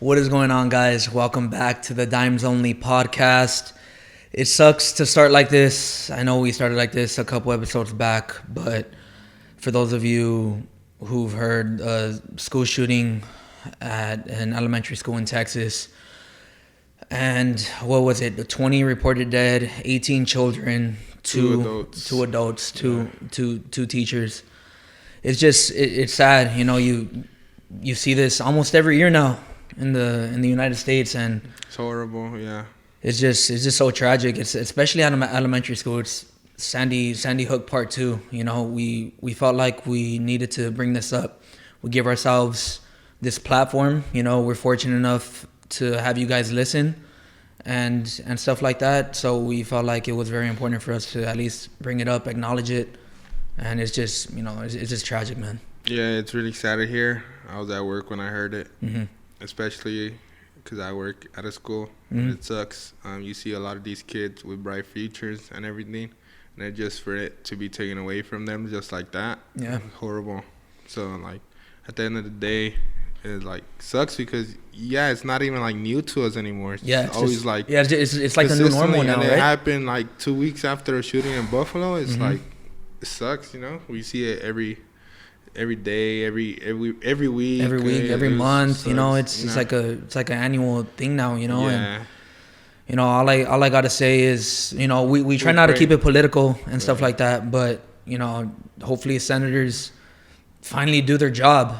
What is going on, guys? Welcome back to the DimesOnlyPodcast. It sucks to start like this. I know we started like this a couple episodes back, but for those of you who've heard school shooting at an elementary school in Texas, and what was it? 20 reported dead, 18 children, two adults, two teachers. It's just it's sad. You know, you see this almost every year now in the United States, and it's horrible. Yeah, it's just so tragic. It's especially at elementary school. It's Sandy Hook Part 2. You know, we felt like we needed to bring this up. We give ourselves this platform. You know, we're fortunate enough to have you guys listen and stuff like that. So we felt like it was very important for us to at least bring it up, acknowledge it, and it's just, you know, it's just tragic, man. Yeah, it's really sad to hear. I was at work when I heard it, Mm-hmm. especially because I work at a school. Mm-hmm. It sucks. You see a lot of these kids with bright futures and everything, and then just for it to be taken away from them just like that, Yeah, horrible. So like at the end of the day, it like sucks because it's not even like new to us anymore. It's always just, like it's like the new normal now, and right? it happened like 2 weeks after a shooting in Buffalo. It's Mm-hmm. like it sucks, you know. We see it every day, every week, every month. Sucks, you know, it's like an annual thing now. You know, yeah. and you know, all I gotta say is, you know, we try not to keep it political and stuff like that, but you know, hopefully senators finally do their job.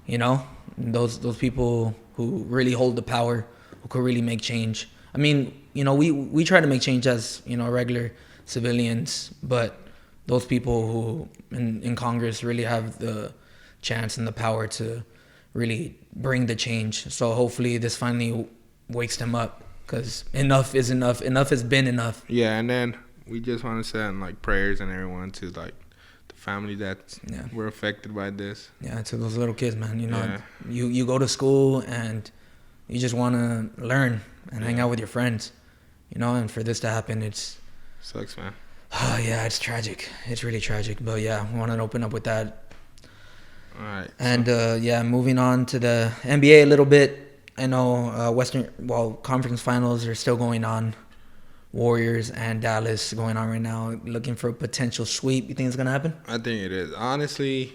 You know, those people who really hold the power, who could really make change. I mean, you know, we try to make change as, you know, regular civilians, but those people who in Congress really have the chance and the power to really bring the change. So hopefully this finally wakes them up, because enough is enough. Enough has been enough. Yeah, and then we just want to send like prayers and everyone to like the family that were affected by this. Yeah, to those little kids, man. You know, you go to school and you just want to learn and hang out with your friends. You know, and for this to happen, it's sucks, man. Oh, yeah, it's tragic. It's really tragic. But yeah, I want to open up with that. All right. And moving on to the NBA a little bit. I know conference finals are still going on. Warriors and Dallas going on right now, looking for a potential sweep. You think it's gonna happen? I think it is. Honestly,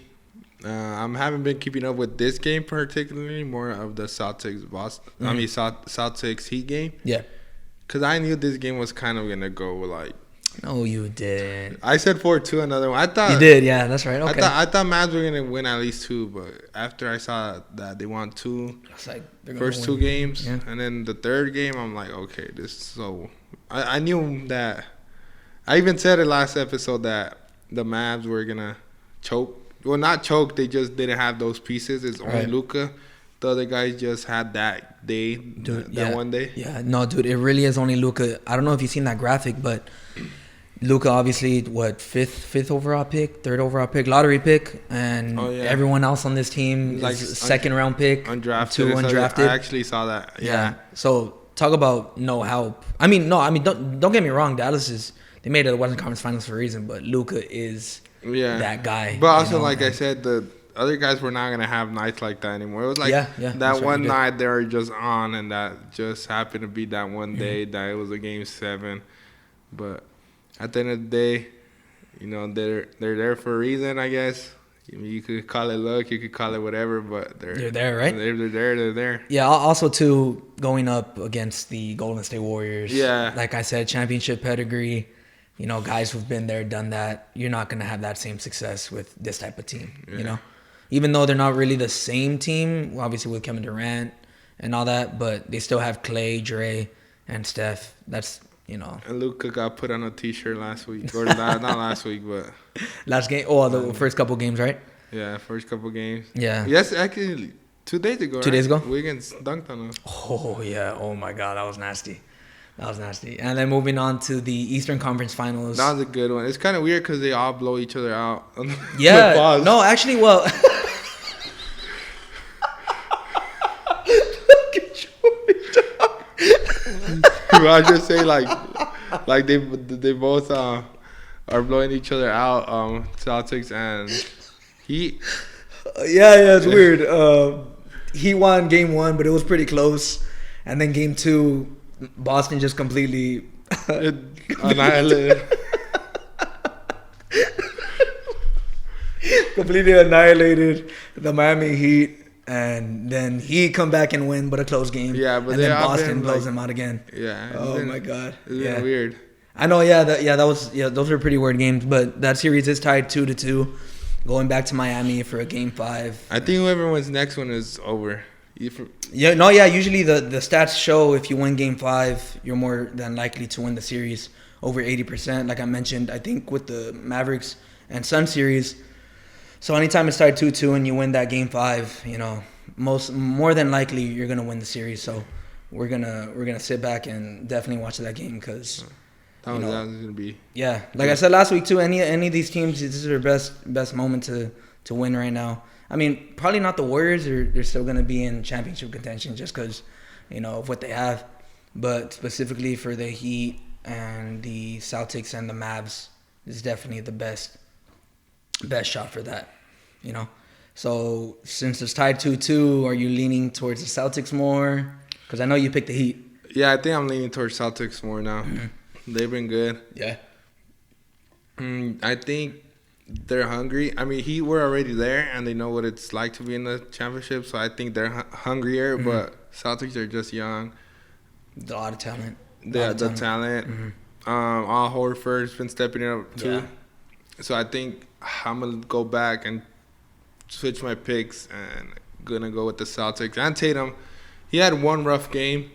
I haven't been keeping up with this game particularly. More of the Celtics Boston. Mm-hmm. I mean Celtics Heat game. Yeah. Cause I knew this game was kind of gonna go like. No, you didn't. I said 4-2 another one. I thought you did. Yeah, that's right. Okay. I thought Mavs were gonna win at least 2, but after I saw that they won 2, it's like first 2 games, and then the third game, I'm like, okay, this is so. I knew that. I even said it last episode that the Mavs were gonna choke. Well, not choke. They just didn't have those pieces. It's only Luka. The other guys just had that day, dude, that one day. Yeah, no, dude, it really is only Luka. I don't know if you've seen that graphic, but Luka obviously, fifth overall pick, third overall pick, lottery pick, and everyone else on this team like is second round pick, undrafted. 2 undrafted. I actually saw that. Yeah. So talk about no help. I mean, don't get me wrong. They made it the Western Conference Finals for a reason, but Luka is that guy. But also, like I said, the other guys were not gonna have nights like that anymore. It was like that one night they were just on, and that just happened to be that one day that it was a game 7. But at the end of the day, you know, they're there for a reason, I guess. You could call it luck, you could call it whatever, but they're there, right? They're there. Yeah, also, too, going up against the Golden State Warriors. Yeah. Like I said, championship pedigree. You know, guys who've been there, done that. You're not going to have that same success with this type of team, you know? Even though they're not really the same team, obviously with Kevin Durant and all that, but they still have Clay, Dre, and Steph. That's, you know. And Luka got put on a T-shirt last week. Or not last week, but... Last game? Oh, the first couple games, right? Yeah, first couple games. Yeah. Yes, actually, 2 days ago, 2 days ago? Wiggins dunked on us. Oh, yeah. Oh, my God. That was nasty. And then moving on to the Eastern Conference Finals. That was a good one. It's kind of weird because they all blow each other out. Yeah. No, actually, well... I just say like they both are blowing each other out. Celtics and Heat. Yeah, it's weird. He won game 1, but it was pretty close. And then game 2, Boston just completely annihilated. Completely annihilated the Miami Heat. And then he come back and win, but a close game. Yeah, but and then Boston blows him out again. Yeah. Oh my God. It's been weird. I know. Those were pretty weird games. But that series is tied 2-2, going back to Miami for a game 5. I think whoever wins next one is over. Usually the stats show if you win game 5, you're more than likely to win the series, over 80%. Like I mentioned, I think with the Mavericks and Sun series. So anytime it's tied 2-2 and you win that game 5, more than likely you're gonna win the series. So we're gonna sit back and definitely watch that game because that was gonna be. Yeah, like I said last week too. Any of these teams, this is their best moment to win right now. I mean, probably not the Warriors. They're still gonna be in championship contention just because of what they have. But specifically for the Heat and the Celtics and the Mavs, is definitely the best shot for that, So since it's tied 2-2, are you leaning towards the Celtics more? Because I know you picked the Heat. Yeah, I think I'm leaning towards Celtics more now. Mm-hmm. They've been good. Yeah. I think they're hungry. I mean, Heat were already there, and they know what it's like to be in the championship, so I think they're hungrier, mm-hmm. But Celtics are just young. A lot of talent. Yeah, the talent. Mm-hmm. Al Horford's been stepping it up, too. Yeah. So I think I'm going to go back and switch my picks and going to go with the Celtics. And Tatum, he had one rough game.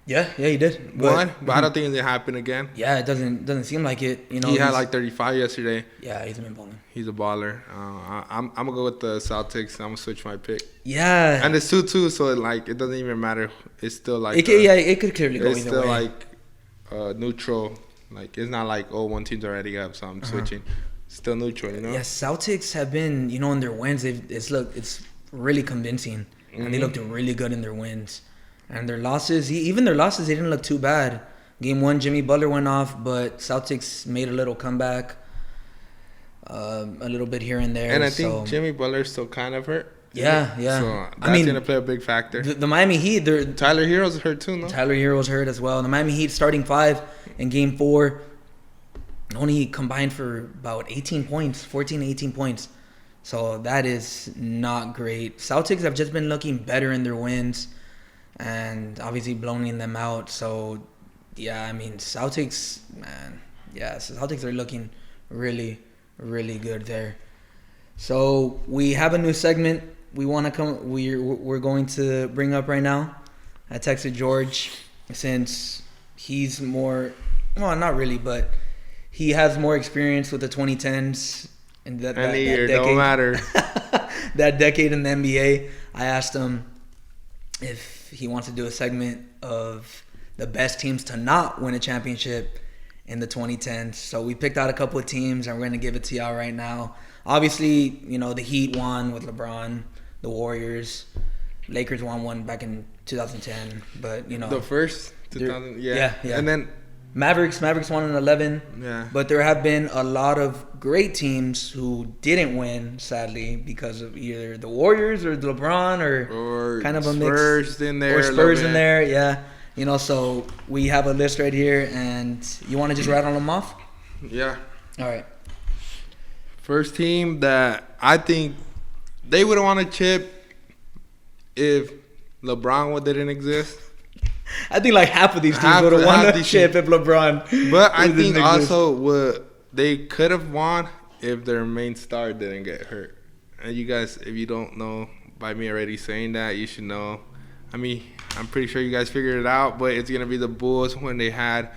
Yeah, he did. But I don't think it's going to happen again. Yeah, it doesn't seem like it. He had like 35 yesterday. Yeah, he's been balling. He's a baller. I'm going to go with the Celtics. I'm going to switch my pick. Yeah. And it's 2-2, so it doesn't even matter. It's still like... It could clearly go either way. It's still like neutral. Like, it's not like, one team's already up, so I'm switching. Still neutral, Yeah, Celtics have been, in their wins, it's really convincing. Mm-hmm. And they looked really good in their wins. And their losses, they didn't look too bad. Game 1, Jimmy Butler went off, but Celtics made a little comeback, a little bit here and there. And I think Jimmy Butler's still kind of hurt. Yeah. So that's going to play a big factor. The Miami Heat, Tyler Hero's hurt too, no? Tyler Hero's hurt as well. The Miami Heat starting 5 in Game 4 only combined for about 18 points, 14 to 18 points. So that is not great. Celtics have just been looking better in their wins and obviously blowing them out. So, Celtics, man. Yeah, so Celtics are looking really, really good there. So we have a new segment we're going to bring up right now. I texted George since he's more, well, not really, but he has more experience with the 2010s and that decade. Don't matter. That decade in the NBA. I asked him if he wants to do a segment of the best teams to not win a championship in the 2010s. So we picked out a couple of teams, and we're going to give it to y'all right now. Obviously, the Heat won with LeBron, the Warriors, Lakers won one back in 2010, but the first 2000, yeah. And then Mavericks won in 11. Yeah. But there have been a lot of great teams who didn't win, sadly, because of either the Warriors or LeBron or kind of a mix. Spurs in there. Or Spurs in there, yeah. So we have a list right here, and you want to just rattle them off? Yeah. All right. First team that I think they would have won a chip if LeBron didn't exist. I think like half of these teams would have won a chip if LeBron. But I think also they could have won if their main star didn't get hurt. And you guys, if you don't know by me already saying that, you should know. I mean, I'm pretty sure you guys figured it out, but it's going to be the Bulls when they had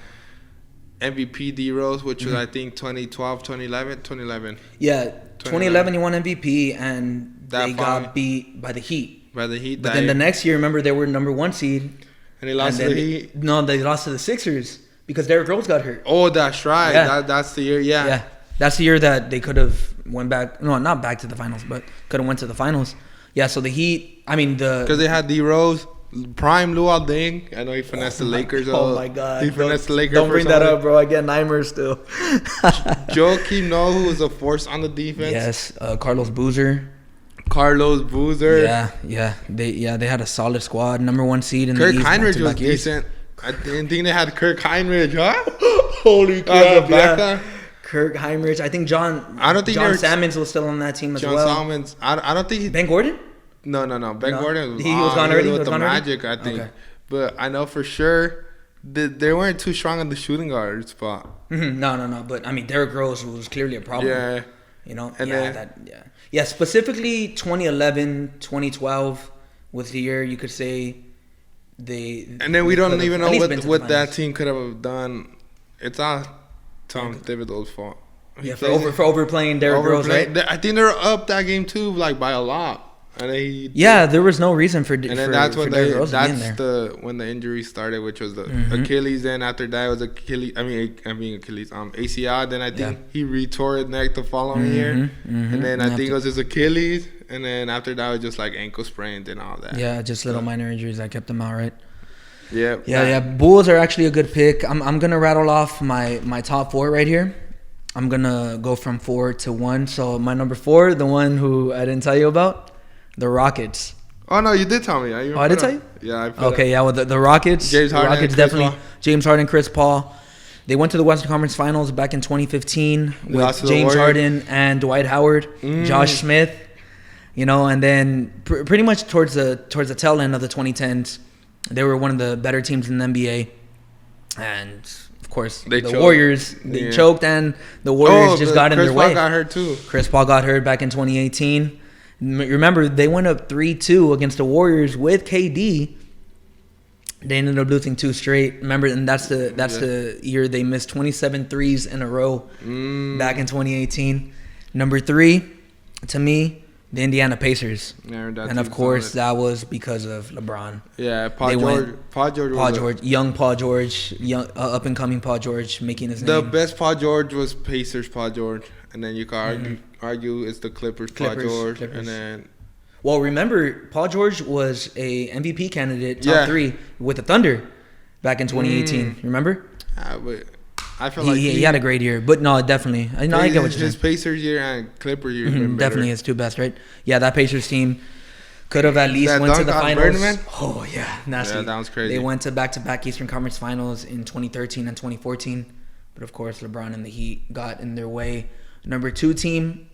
MVP D-Rose, which was, I think, 2012, 2011. Yeah, 2011 he won MVP, and they got beat by the Heat. But then the next year, remember, they were number 1 seed. And they lost to the Heat? No, they lost to the Sixers because Derrick Rose got hurt. Oh, that's right. Yeah. That's the year, Yeah, that's the year that they could have went back. No, not back to the finals, but could have went to the finals. Yeah, so the Heat, because they had D-Rose. Prime Luol Deng. I know he finessed the Lakers. Oh my God! He finessed the Lakers. Don't bring that up, bro. I get nightmares still. Joakim Noah, who was a force on the defense. Yes, Carlos Boozer. Carlos Boozer. Yeah. They had a solid squad. Number 1 seed in Kirk the East. Heinrich was decent. I didn't think they had Kirk Heinrich, huh? Holy crap! Yeah. Kirk Heinrich. I think John Salmons was still on that team as well. John Salmons. I don't think Ben Gordon. No. Ben Gordon was, he was gone already. With the Magic, I think. Okay. But I know for sure they weren't too strong in the shooting guard spot. Mm-hmm. No. But I mean, Derrick Rose was clearly a problem. Yeah. You know. Yeah. Specifically, 2011, 2012 was the year you could say they. And then we don't even know what that team could have done. It's all Tom Thibodeau's fault. For overplaying Derrick Rose, right? I think they were up that game too, like by a lot. And there was no reason for. And then that's when when the injury started, which was the Achilles. Then after that it was Achilles. Achilles. ACL. Then I think he retore his neck the following year, and then I think it was his Achilles. And then after that it was just like ankle sprains and all that. Yeah, just little minor injuries that kept him out, right? Yeah. Bulls are actually a good pick. I'm gonna rattle off my top 4 right here. I'm gonna go from 4 to 1. So my number 4, the one who I didn't tell you about, the Rockets. Oh no, you did tell me. I did tell you? Yeah. Well, the Rockets. James Harden, Rockets definitely. James Harden, Chris Paul. They went to the Western Conference Finals back in 2015 with James Harden and Dwight Howard, Josh Smith. You know, and then pretty much towards the tail end of the 2010s, they were one of the better teams in the NBA. And of course, the Warriors choked, and the Warriors just got in their way. Chris Paul got hurt too. Chris Paul got hurt back in 2018. Remember, they went up 3-2 against the Warriors with KD. They ended up losing 2 straight. Remember, and that's the year they missed 27 threes in a row back in 2018. Number 3, to me, the Indiana Pacers. And of course, that was because of LeBron. Yeah, Paul George. Young Paul George, up and coming Paul George, making his name. The best Paul George was Pacers Paul George, and then you can argue it's the Clippers Paul George, and then. Well, remember, Paul George was a MVP candidate, top 3 with the Thunder back in 2018. Remember? But I feel like he had a great year, but no, definitely. I get what you're saying. His Pacers year and Clippers year definitely his 2 best, right? Yeah, that Pacers team could have at least went to the finals. Birdman? Oh yeah, nasty. Yeah, that was crazy. They went to back-to-back Eastern Conference Finals in 2013 and 2014, but of course, LeBron and the Heat got in their way. Number 2 team,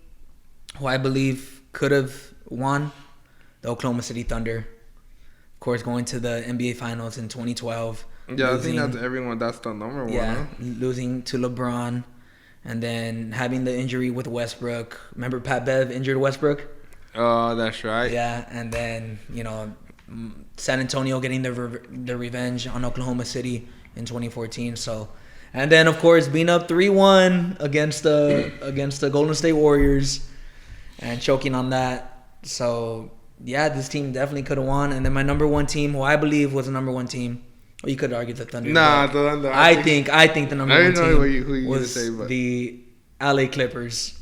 who I believe could have won, the Oklahoma City Thunder. Of course, going to the NBA Finals in 2012. Yeah, I think that's everyone. That's the number 1. Yeah, losing to LeBron, and then having the injury with Westbrook. Remember Pat Bev injured Westbrook? Oh, that's right. Yeah, and then San Antonio getting their revenge on Oklahoma City in 2014. So, and then of course being up 3-1 against the Golden State Warriors, and choking on that. So yeah, this team definitely could have won. And then my number 1 team, who I believe was the number 1 team. Well, you could argue the Thunder. Nah, the Thunder. I think the number 1 team who you was say, but. The LA Clippers.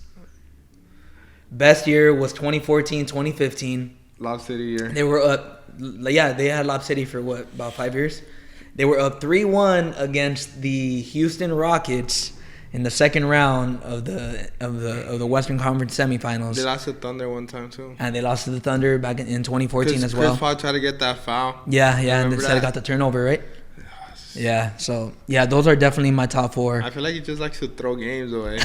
Best year was 2014, 2015. Lob City year. They were up. Yeah, they had Lob City for about 5 years. They were up 3-1 against the Houston Rockets in the second round of the Western Conference semifinals. They lost to Thunder one time too. And they lost to the Thunder back in 2014 as well. Chris Paul tried to get that foul. Yeah, and instead got the turnover, right? Yes. Yeah, so yeah, those are definitely my top 4. I feel like he just likes to throw games away.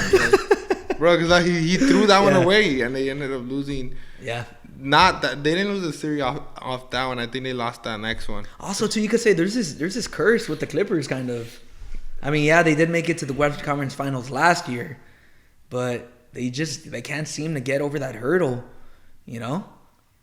Bro, because he threw that one away and they ended up losing. Yeah. Not that they didn't lose the series off that one. I think they lost that next one. Also, too, you could say there's this curse with the Clippers, kind of. I mean, yeah, they did make it to the Western Conference Finals last year, but they can't seem to get over that hurdle. You know,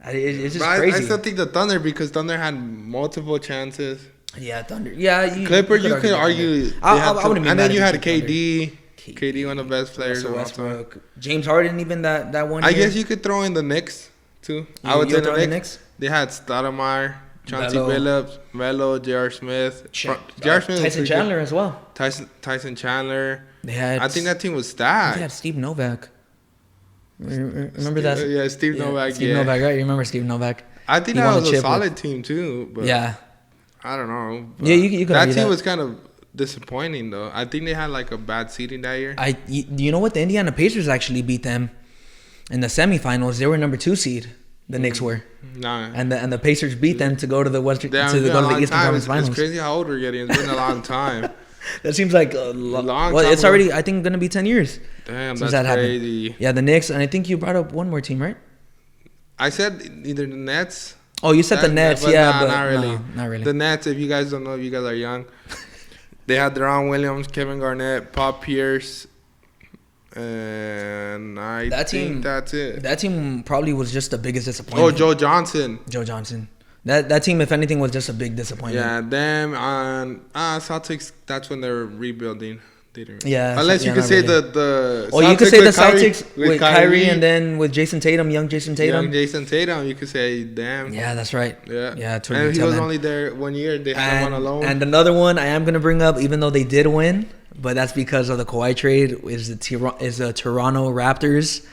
it's just crazy. I still think the Thunder, because Thunder had multiple chances. Yeah, Thunder. Yeah, Clippers. You could argue. I wouldn't be and then you had KD. KD, one of the best players of all time. James Harden, even that one. I guess you could throw in the Knicks too. I would say the Knicks. They had Stoudemire, Chauncey Billups, Melo, J.R. Smith. J.R. Smith, Tyson Chandler as well. Tyson Chandler. They had. I think that team was stacked. They had Steve Novak. Remember that? Yeah, Steve Novak. Steve Novak, right? You remember Steve Novak? I think that was a solid team too. But yeah. I don't know. Yeah, you could. That team was kind of disappointing though. I think they had like a bad seeding that year. You know what? The Indiana Pacers actually beat them. in the semifinals, they were number 2 seed. The Knicks were. Nah. And the Pacers beat them to go to the Eastern Conference Finals. It's crazy how old we're getting. It's been a long time. That seems like a long time. It's already, I think, going to be 10 years. Damn, that's crazy. Yeah, the Knicks. And I think you brought up one more team, right? I said either the Nets. Oh, you said the Nets. But not really. No, not really. The Nets, if you guys don't know, if you guys are young, they had Deron Williams, Kevin Garnett, Paul Pierce, and I think that's it. That team probably was just the biggest disappointment. Oh, Joe Johnson. That team, if anything, was just a big disappointment. Yeah, them on Celtics. That's when they were rebuilding. Yeah, unless you could say the. Oh, you could say the Celtics with Kyrie and then with Jason Tatum, young Jason Tatum. You could say, damn. Yeah, that's right. Yeah. And he was only there 1 year. They had him on a loan. And another one I am gonna bring up, even though they did win, but that's because of the Kawhi trade. Is the Toronto Raptors.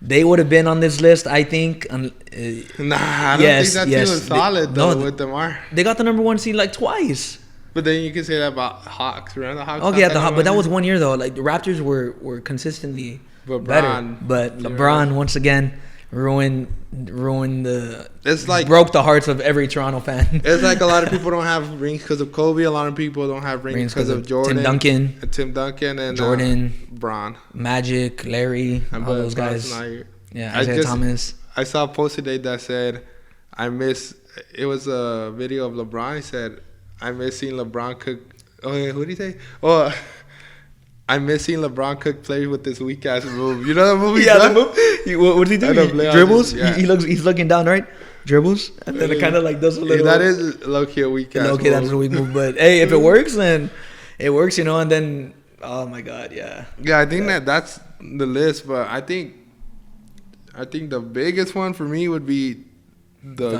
They would have been on this list, I think. I don't think that team was solid with DeMar. They got the number 1 seed like twice. But then you can say that about Hawks. Remember the Hawks? Okay, but that was 1 year though. Like the Raptors were consistently better, but LeBron once again ruined the. It's like broke the hearts of every Toronto fan. It's like a lot of people don't have rings because of Kobe. A lot of people don't have rings because of Jordan, Tim Duncan, and Jordan, Bron, Magic, Larry, all those guys. Yeah, Isaiah Thomas. I saw a post today that said, It was a video of LeBron. He said, I miss seeing LeBron cook. Oh, yeah, what did he say? Oh, I miss seeing LeBron cook play with this weak ass move. You know that movie? Yeah, the move. What does he do? He dribbles. Yeah. He's looking down, right? Dribbles, and then it kind of like does a little. That is low key a weak ass move. That is a weak move. But hey, if it works, then it works, you know. And then, oh my God, yeah. Yeah, I think that's the list. But I think the biggest one for me would be the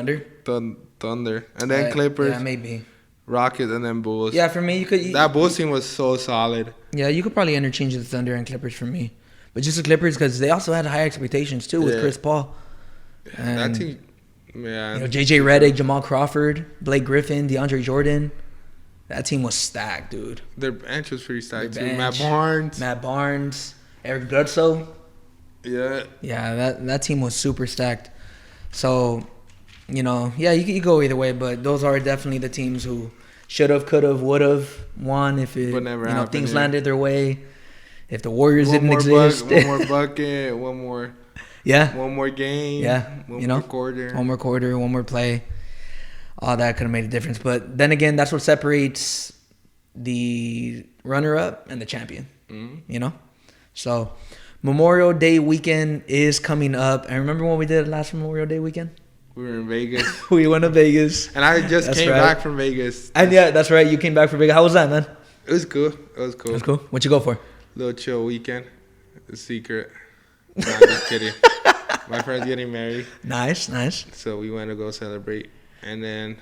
Thunder, and then Clippers. Yeah, maybe. Rockets and then Bulls. Yeah, for me, that Bulls team was so solid. Yeah, you could probably interchange the Thunder and Clippers for me, but just the Clippers because they also had high expectations too with Chris Paul. And, that team, yeah. JJ Redick, Jamal Crawford, Blake Griffin, DeAndre Jordan. That team was stacked, dude. Their bench was pretty stacked too. Matt Barnes, Eric Bledsoe. Yeah. Yeah, that team was super stacked. So, you could go either way, but those are definitely the teams who should have, could have, would have won if things landed their way. If the Warriors didn't exist. One more bucket, one more. Yeah. One more game. Yeah. One more quarter. One more quarter, one more play. All that could have made a difference. But then again, that's what separates the runner-up and the champion. Mm-hmm. So Memorial Day weekend is coming up. And remember when we did last Memorial Day weekend? We were in Vegas. We went to Vegas. And I just came back from Vegas. And yeah, that's right. You came back from Vegas. How was that, man? It was cool. What'd you go for? Little chill weekend. A secret. No, I'm just kidding. My friend's getting married. Nice. So we went to go celebrate. And then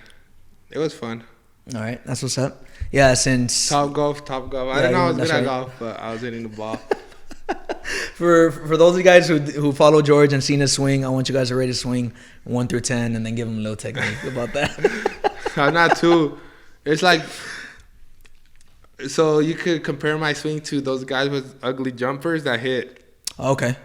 it was fun. All right. That's what's up. Yeah, since... Top golf. I didn't know I was good at golf, but I was hitting the ball. For those of you guys who follow George and seen his swing, I want you guys to rate his swing 1 through 10 and then give him a little technique about that. I'm not too. It's like, so you could compare my swing to those guys with ugly jumpers that hit. Okay,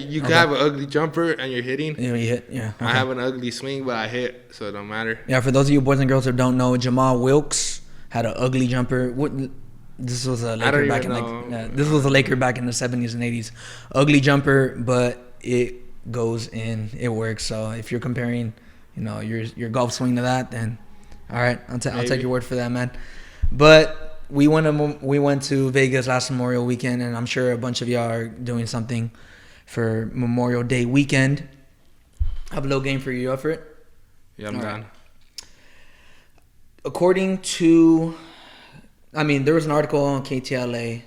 You could have an ugly jumper and you're hitting. Yeah, you hit. Yeah. Okay. I have an ugly swing, but I hit, so it don't matter. Yeah, for those of you boys and girls who don't know, Jamal Wilkes had an ugly jumper. This was a Laker back in the 70s and 80s. Ugly jumper, but it goes in. It works. So if you're comparing, your golf swing to that, then all right, I'll take your word for that, man. But we went to Vegas last Memorial weekend, and I'm sure a bunch of y'all are doing something for Memorial Day weekend. I have a little game for you. You up for it? Yeah, I'm down. According to... there was an article on KTLA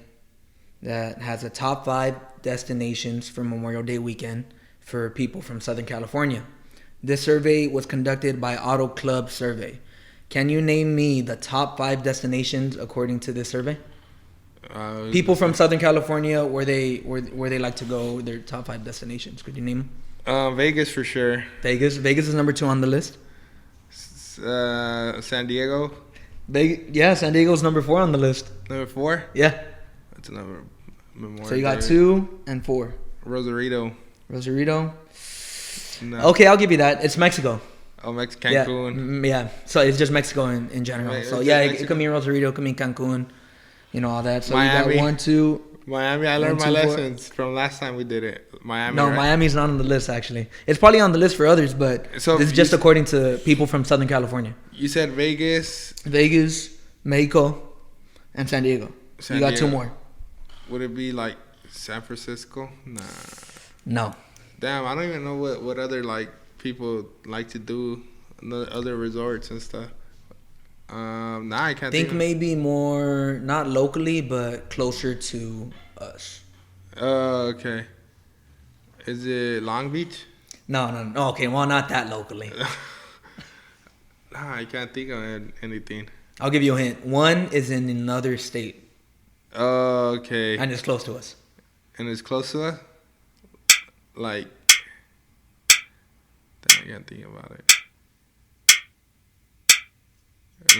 that has the top 5 destinations for Memorial Day weekend for people from Southern California. This survey was conducted by Auto Club Survey. Can you name me the top 5 destinations according to this survey? People from Southern California, where they like to go, their top 5 destinations. Could you name them? Vegas for sure. Vegas is number 2 on the list. San Diego. San Diego's number 4 on the list. Number 4? Yeah. That's another Memorial. So you got 2 and 4. Rosarito. Rosarito. No. Okay, I'll give you that. It's Mexico. Oh, Cancun. Yeah. So it's just Mexico in general. Right, so yeah, it could mean Rosarito, it could mean Cancun, all that. So Miami. We got 1, 2. Miami. I learned my lessons from last time we did it. Miami. No, right? Miami's not on the list actually. It's probably on the list for others, but this is just according to people from Southern California. You said Vegas, Mexico, and San Diego. You got 2 more. Would it be like San Francisco? Nah. No. Damn, I don't even know what other like people like to do, other resorts and stuff. Nah, I can't think maybe more not locally, but closer to us. Okay. Is it Long Beach? No. Okay, well, not that locally. Nah, I can't think of anything. I'll give you a hint. 1 is in another state. Okay. And it's close to us. Like, damn, I can't think about it.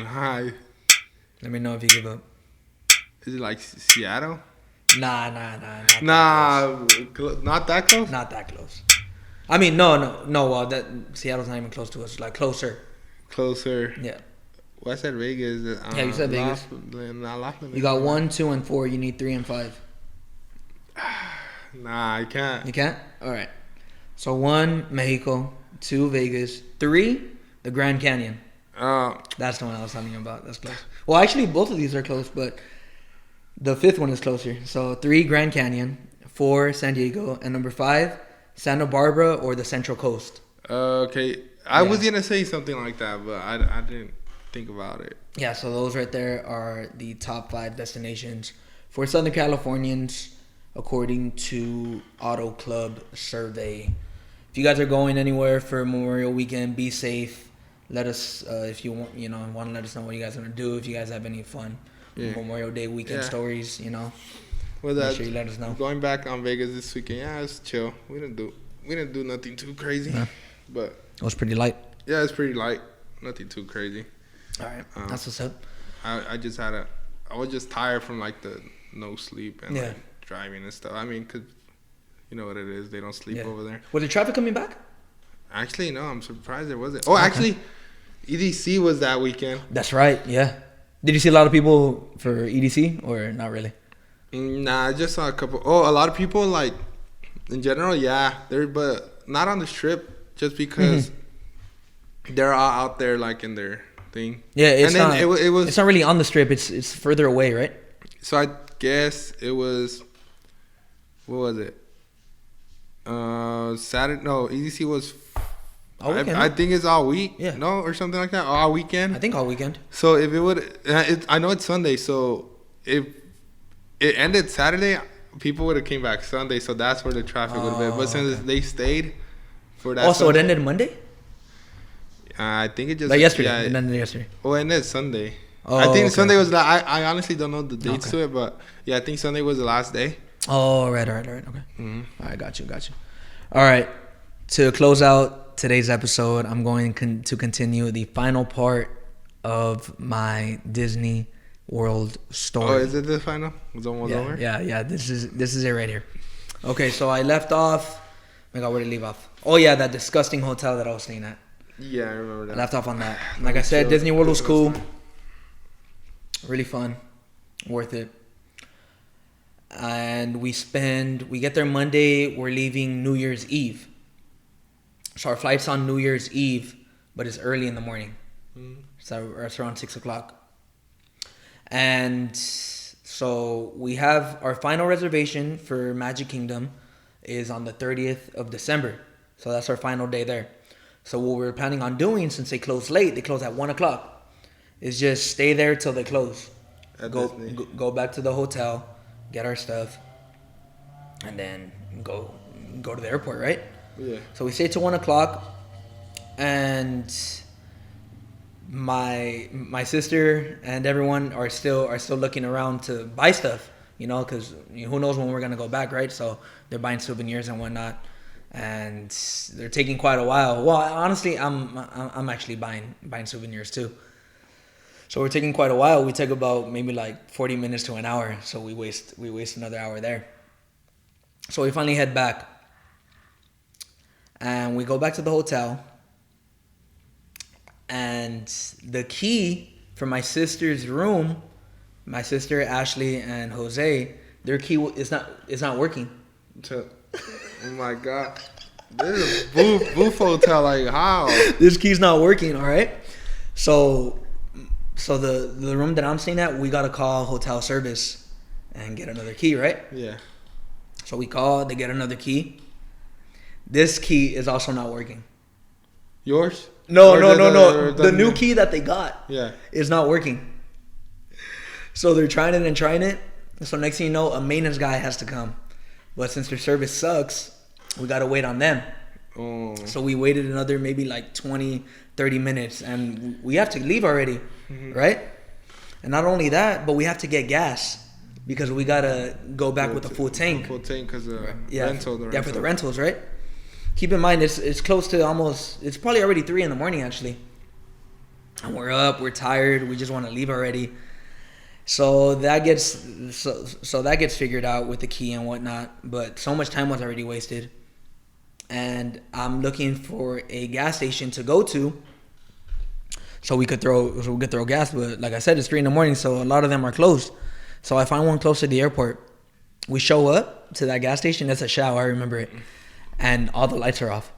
Hi. Let me know if you give up. Is it like Seattle? Nah. Not that close? Not that close. I mean, no. That Seattle's not even close to us. Like, closer. Yeah. Well, I said Vegas. Yeah, you said Vegas. You got 1, 2, and 4. You need 3 and 5. Nah, I can't. You can't? All right. So 1, Mexico. 2, Vegas. 3, the Grand Canyon. That's the one I was telling you about. That's close. Well, actually, both of these are close, but the 5th one is closer. So 3, Grand Canyon. 4, San Diego. And number 5, Santa Barbara or the Central Coast. Okay. I was going to say something like that, but I didn't think about it. Yeah, so those right there are the top 5 destinations for Southern Californians according to Auto Club survey. If you guys are going anywhere for Memorial Weekend, be safe. Let us, if you want, want to let us know what you guys are going to do. If you guys have any fun Memorial Day weekend stories, Well, make sure you let us know. Going back on Vegas this weekend, it's chill. We didn't do nothing too crazy, but it was pretty light. Yeah, it's pretty light. Nothing too crazy. All right, that's what's up. I was just tired from like the no sleep and like driving and stuff. I mean, cause you know what it is. They don't sleep over there. Was the traffic coming back? Actually, no. I'm surprised there wasn't. Oh, actually, EDC was that weekend. That's right. Yeah. Did you see a lot of people for EDC or not really? Nah, I just saw a couple. Oh, a lot of people like in general. Yeah, but not on the strip. Just because they're all out there like in their thing. Yeah, it's not. It was. It's not really on the strip. It's further away, right? So I guess it was. What was it? Saturday. No, EDC was. All weekend, I think it's all week. Yeah. No, or something like that. All weekend. I think all weekend. So if it would, I know it's Sunday. So if it ended Saturday, people would have came back Sunday. So that's where the traffic would have been. But since they stayed for that. So it ended Monday. I think it just like yesterday. Yeah, it ended yesterday. Oh, it ended Sunday. I think Sunday was the. I honestly don't know the dates to it, but yeah, I think Sunday was the last day. Oh, right. Okay. Mm-hmm. All right, got you. All right, to close out today's episode, I'm going to continue the final part of my Disney World story. Oh, is it the final? It's almost over? Yeah. This is it right here. Okay, so I left off. Oh my God, where did I leave off? Oh yeah, that disgusting hotel that I was staying at. Yeah, I remember that. I left off on that. Like I said, Disney World was cool. Really fun. Worth it. And we get there Monday. We're leaving New Year's Eve. So our flight's on New Year's Eve, but it's early in the morning. So it's around 6 o'clock. And so we have our final reservation for Magic Kingdom is on the 30th of December. So that's our final day there. So what we're planning on doing, since they close late, they close at 1 o'clock, is just stay there till they close. Go back to the hotel, get our stuff, and then go to the airport, right? Yeah. So we stay till 1 o'clock, and my sister and everyone are still looking around to buy stuff, because who knows when we're gonna go back, right? So they're buying souvenirs and whatnot, and they're taking quite a while. Well, honestly, I'm actually buying souvenirs too. So we're taking quite a while. We take about maybe like 40 minutes to an hour. So we waste another hour there. So we finally head back. And we go back to the hotel. And the key for my sister's room, my sister Ashley and Jose, their key is not working. Oh my God. This is a boof hotel. Like, how? This key's not working, all right? So the room that I'm staying at, we got to call hotel service and get another key, right? Yeah. So we call, they get another key. This key is also not working. Yours? No. The new key that they got is not working. So they're trying it. So next thing you know, a maintenance guy has to come. But since their service sucks, we got to wait on them. Oh. So we waited another maybe like 20, 30 minutes. And we have to leave already, right? And not only that, but we have to get gas. Because we got to go back with a full tank. Full tank because of rentals. Yeah, for the rentals, right? Keep in mind, it's close to almost, it's probably already 3 a.m, actually. And we're up, we're tired, we just want to leave already. So that gets figured out with the key and whatnot. But so much time was already wasted. And I'm looking for a gas station to go to so we could throw gas. But like I said, it's 3 a.m, so a lot of them are closed. So I find one close to the airport. We show up to that gas station. That's a Shell, I remember it. And all the lights are off.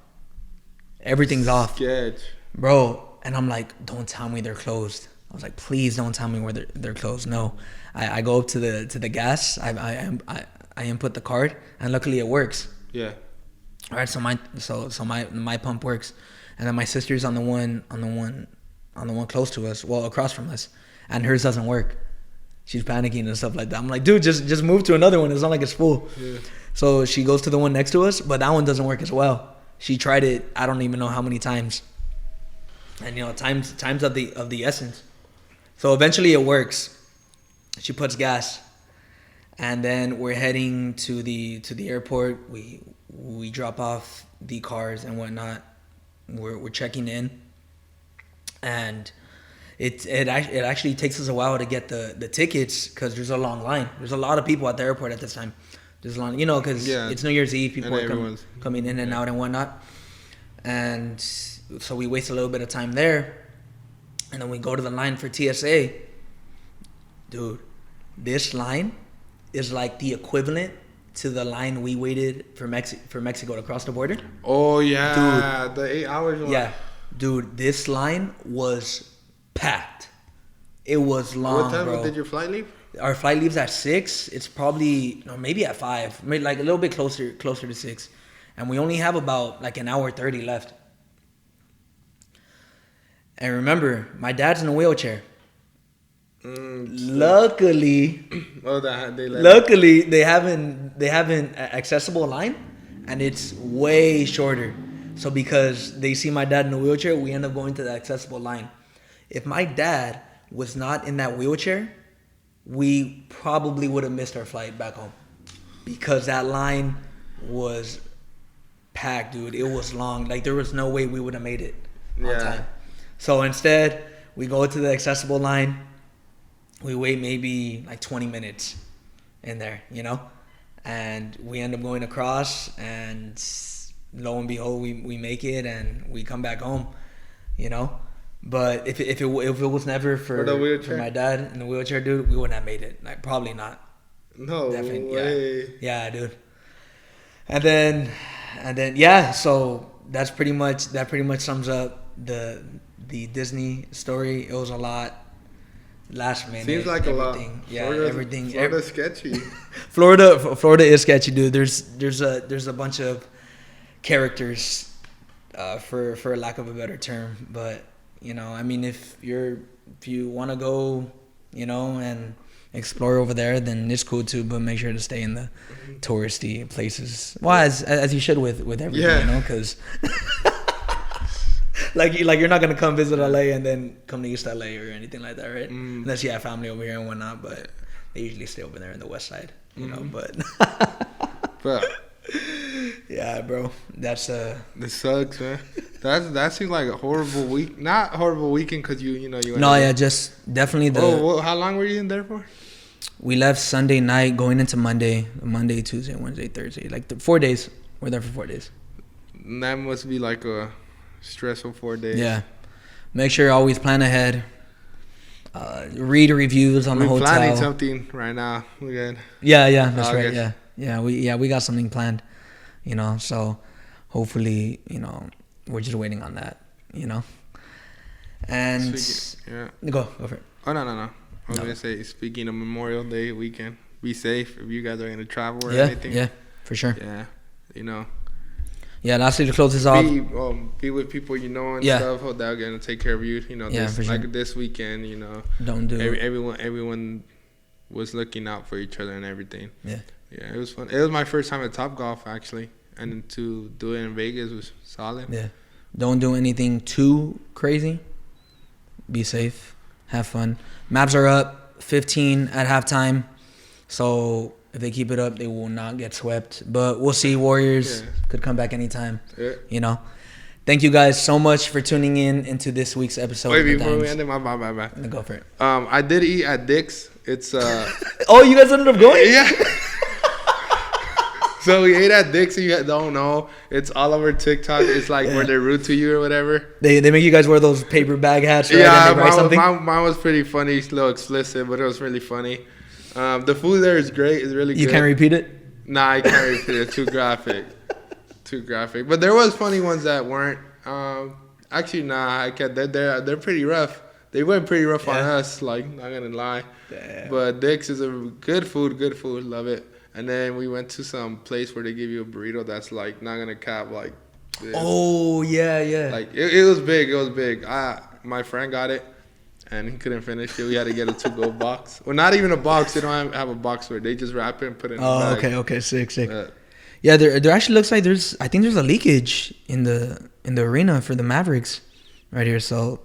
Everything's off. Sketch. Bro, and I'm like, don't tell me they're closed. I was like, please don't tell me where they're closed. No. I go up to the gas. I input the card, and luckily it works. Yeah. All right, so my pump works. And then my sister's on the one close to us, well, across from us, and hers doesn't work. She's panicking and stuff like that. I'm like, dude, just move to another one. It's not like it's full. Yeah. So she goes to the one next to us, but that one doesn't work as well. She tried it, I don't even know how many times. And times of the essence. So eventually it works. She puts gas. And then we're heading to the airport. We drop off the cars and whatnot. We're checking in. And it actually takes us a while to get the tickets because there's a long line. There's a lot of people at the airport at this time. There's a long, because it's New Year's Eve. People are coming in and out and whatnot. And so we waste a little bit of time there. And then we go to the line for TSA. Dude, this line is like the equivalent to the line we waited for Mexico to cross the border. Oh, yeah. Dude, the 8 hours one. Yeah. Dude, this line was packed. It was long, What time bro. did your flight leave? Our flight leaves at 6. It's probably, or maybe at 5. Maybe like a little bit closer to 6. And we only have about like an hour 30 left. And remember, my dad's in a wheelchair. Luckily, they have an accessible line, and it's way shorter. So because they see my dad in a wheelchair, we end up going to the accessible line. If my dad was not in that wheelchair, we probably would have missed our flight back home because that line was packed, dude. It was long. Like, there was no way we would have made it on time. So instead, we go to the accessible line. We wait maybe like 20 minutes in there, and we end up going across, and lo and behold, we make it and we come back home, But if it was never for my dad in the wheelchair, dude, we wouldn't have made it. Like, probably not. No Definitely, way. Yeah, dude. And then yeah. So that pretty much sums up the Disney story. It was a lot. Last minute. Seems like everything. A lot. Yeah, everything. Florida's sketchy. Florida is sketchy, dude. There's a bunch of characters, for lack of a better term, but. If you want to go, and explore over there, then it's cool too. But make sure to stay in the touristy places. Well, as you should with everything, because like you're not gonna come visit LA and then come to East LA or anything like that, right? Unless you have family over here and whatnot. But they usually stay over there in the West Side, But yeah, bro, that's This sucks, man. That seems like a horrible week. Not horrible weekend because you No, yeah, just definitely how long were you in there for? We left Sunday night, going into Monday, Tuesday, Wednesday, Thursday, like 4 days. We're there for 4 days. That must be like a stressful 4 days. Yeah. Make sure you always plan ahead. Read reviews on the hotel. We're planning something right now. We good. Yeah, that's right. Yeah, we got something planned. So hopefully, we're just waiting on that. And go for it. Oh no. I was gonna say, speaking of Memorial Day weekend, be safe if you guys are gonna travel or anything. Yeah, for sure. Yeah, Yeah, lastly, to close this off, be with people and stuff. Hope they're gonna take care of you. For sure. Like this weekend, don't do it. Everyone was looking out for each other and everything. Yeah, it was fun. It was my first time at Topgolf actually, and to do it in Vegas was solid. Yeah, don't do anything too crazy. Be safe, have fun. Mavs are up 15 at halftime, so if they keep it up, they will not get swept. But we'll see. Warriors could come back anytime. Yeah. Thank you guys so much for tuning in into this week's episode. Wait, before we end it, my bad. Go for it. I did eat at Dick's. It's Oh, you guys ended up going? Yeah. So we ate at Dick's, and you don't know. It's all over TikTok. It's like where they're rude to you or whatever. They make you guys wear those paper bag hats, right? Yeah, mine was pretty funny. It's a little explicit, but it was really funny. The food there is great. It's really good. You can't repeat it? Nah, I can't repeat it. Too graphic. But there was funny ones that weren't. Actually, nah, I can't. They're pretty rough. They went pretty rough on us, like, not gonna lie. Damn. But Dick's is a good food. Love it. And then we went to some place where they give you a burrito that's like not gonna cap like this. Oh yeah. Like it was big. My friend got it and he couldn't finish it. We had to get a to-go box. Well, not even a box. They don't have a box for it. They just wrap it and put it in the bag. Okay, sick. Yeah, there actually looks like there's a leakage in the arena for the Mavericks right here. So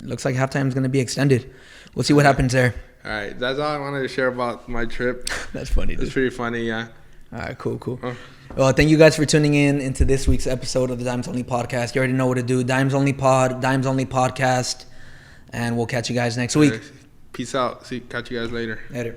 it looks like halftime is gonna be extended. We'll see what happens there. All right, that's all I wanted to share about my trip. That's funny, dude. It's pretty funny, yeah. All right, cool. Well, thank you guys for tuning in into this week's episode of the Dimes Only Podcast. You already know what to do. Dimes Only Pod, Dimes Only Podcast, and we'll catch you guys next week. Peace out. Catch you guys later. Later.